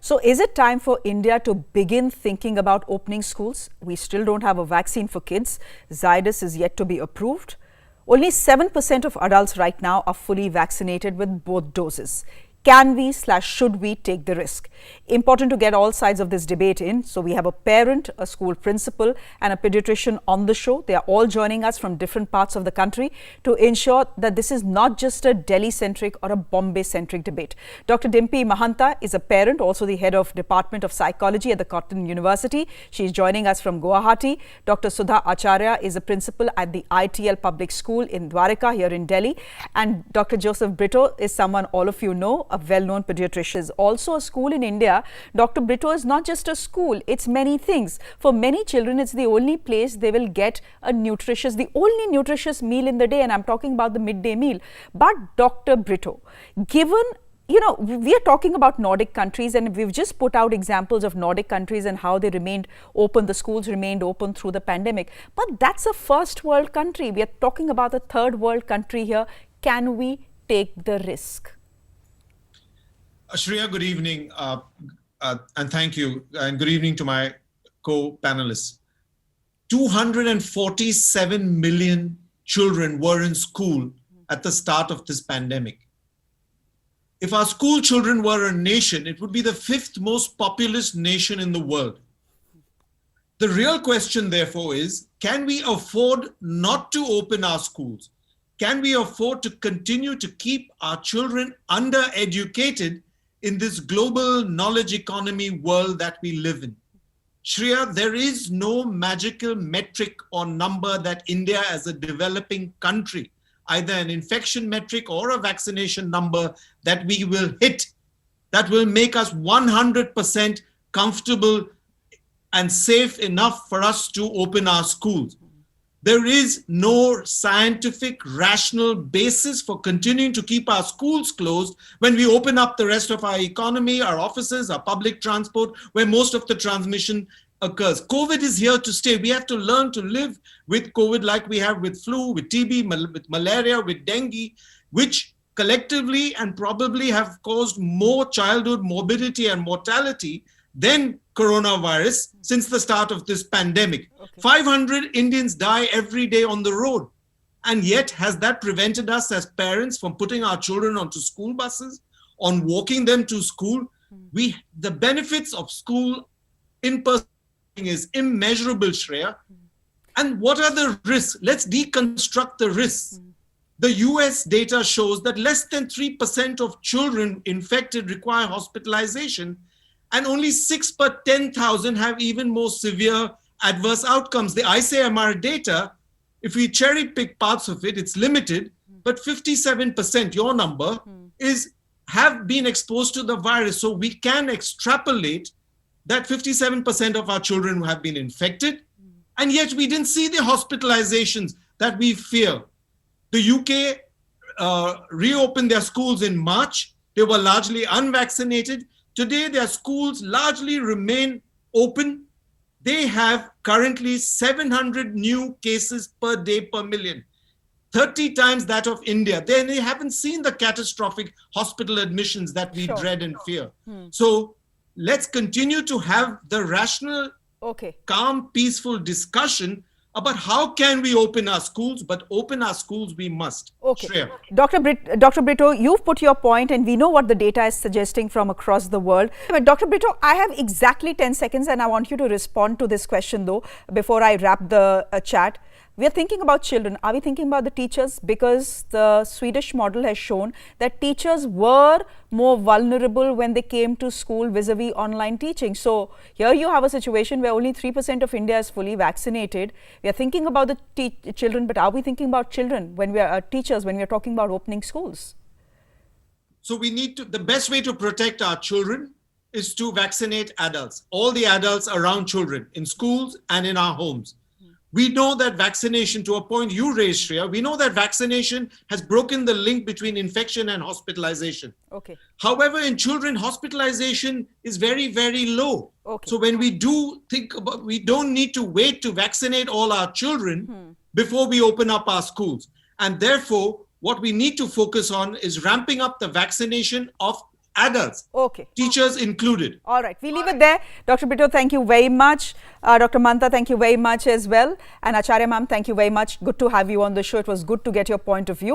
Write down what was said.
So is it time for India to begin thinking about opening schools? We still don't have a vaccine for kids. Zydus is yet to be approved. Only 7% of adults right now are fully vaccinated with both doses. Can we/should we take the risk? Important to get all sides of this debate in. So we have a parent, a school principal and a pediatrician on the show. They are all joining us from different parts of the country to ensure that this is not just a Delhi-centric or a Bombay-centric debate. Dr. Dimpy Mahanta is a parent, also the head of Department of Psychology at the Cotton University. She is joining us from Guwahati. Dr. Sudha Acharya is a principal at the ITL Public School in Dwarka here in Delhi. And Dr. Joseph Brito is someone all of you know, a well-known pediatrician. Is also a school in India. Dr. Brito is not just a school, it's many things. For many children, it's the only place they will get the only nutritious meal in the day, and I'm talking about the midday meal. But Dr. Brito, given we are talking about Nordic countries, and we've just put out examples of Nordic countries and how they remained open, the schools remained open through the pandemic. But that's a first world country. We are talking about a third world country here. Can we take the risk? Shreya, good evening, and thank you, and good evening to my co-panelists. 247 million children were in school at the start of this pandemic. If our school children were a nation, it would be the 5th most populous nation in the world. The real question, therefore, is, can we afford not to open our schools? Can we afford to continue to keep our children undereducated in this global knowledge economy world that we live in? Shreya, there is no magical metric or number that India as a developing country, either an infection metric or a vaccination number, that we will hit that will make us 100% comfortable and safe enough for us to open our schools. There is no scientific, rational basis for continuing to keep our schools closed when we open up the rest of our economy, our offices, our public transport, where most of the transmission occurs. COVID is here to stay. We have to learn to live with COVID like we have with flu, with TB, with malaria, with dengue, which collectively and probably have caused more childhood morbidity and mortality than coronavirus since the start of this pandemic. Okay. 500 Indians die every day on the road. And yet, has that prevented us as parents from putting our children onto school buses, on walking them to school? The benefits of school in-person is immeasurable, Shreya. And what are the risks? Let's deconstruct the risks. The US data shows that less than 3% of children infected require hospitalization, and only 6 per 10,000 have even more severe adverse outcomes. The ICMR data, if we cherry pick parts of it, it's limited, but 57%, your number, have been exposed to the virus. So we can extrapolate that 57% of our children have been infected, and yet we didn't see the hospitalizations that we fear. The UK reopened their schools in March. They were largely unvaccinated. Today, their schools largely remain open. They have currently 700 new cases per day per million, 30 times that of India. They haven't seen the catastrophic hospital admissions that we dread and fear. So let's continue to have the rational, calm, peaceful discussion about how can we open our schools, but open our schools we must. Okay. Dr. Brito, you've put your point, and we know what the data is suggesting from across the world. But Dr. Brito, I have exactly 10 seconds and I want you to respond to this question though, before I wrap the chat. We are thinking about children. Are we thinking about the teachers? Because the Swedish model has shown that teachers were more vulnerable when they came to school vis-a-vis online teaching. So here you have a situation where only 3% of India is fully vaccinated. We are thinking about the children, but are we thinking about children when we are teachers, when we are talking about opening schools? So we need to, the best way to protect our children is to vaccinate adults, all the adults around children in schools and in our homes. We know that vaccination, to a point you raised, Shreya, we know that vaccination has broken the link between infection and hospitalization. Okay. However, in children, hospitalization is very, very low. Okay. So when we do think about, we don't need to wait to vaccinate all our children before we open up our schools. And therefore, what we need to focus on is ramping up the vaccination of adults, Okay. teachers included. All right, we leave it there. Dr. Bittu, thank you very much. Dr. Manta, thank you very much as well. And Acharya ma'am, thank you very much. Good to have you on the show. It was good to get your point of view.